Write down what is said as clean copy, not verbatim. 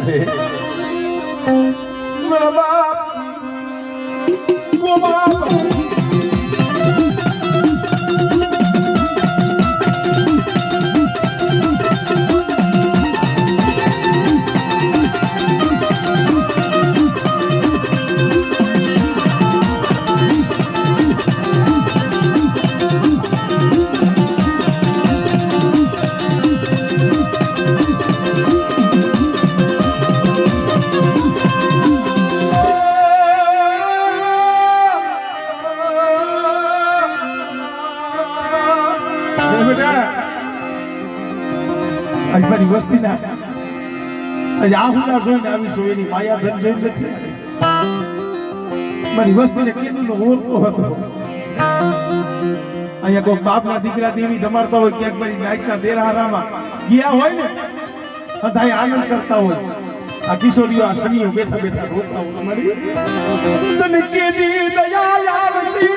मेरा बाप वो बाप મારી વસ્તી ના આહુના જોઈને આવી સોયની માયા ધન જોઈને નથી મારી વસ્તીને કીધું નો ઓળખો હતો અહીંયા કોઈ બાપના દીકરા દેવી જમાડતા હોય ક્યાંક મારી નાયકના દેરાહારામાં ગયા હોય ને બધાય આનંદ કરતા હોય આ કિશોરીઓ આ સનીઓ બેઠા બેઠા રોતા હોય અમારી તને કેદી દયા આવશે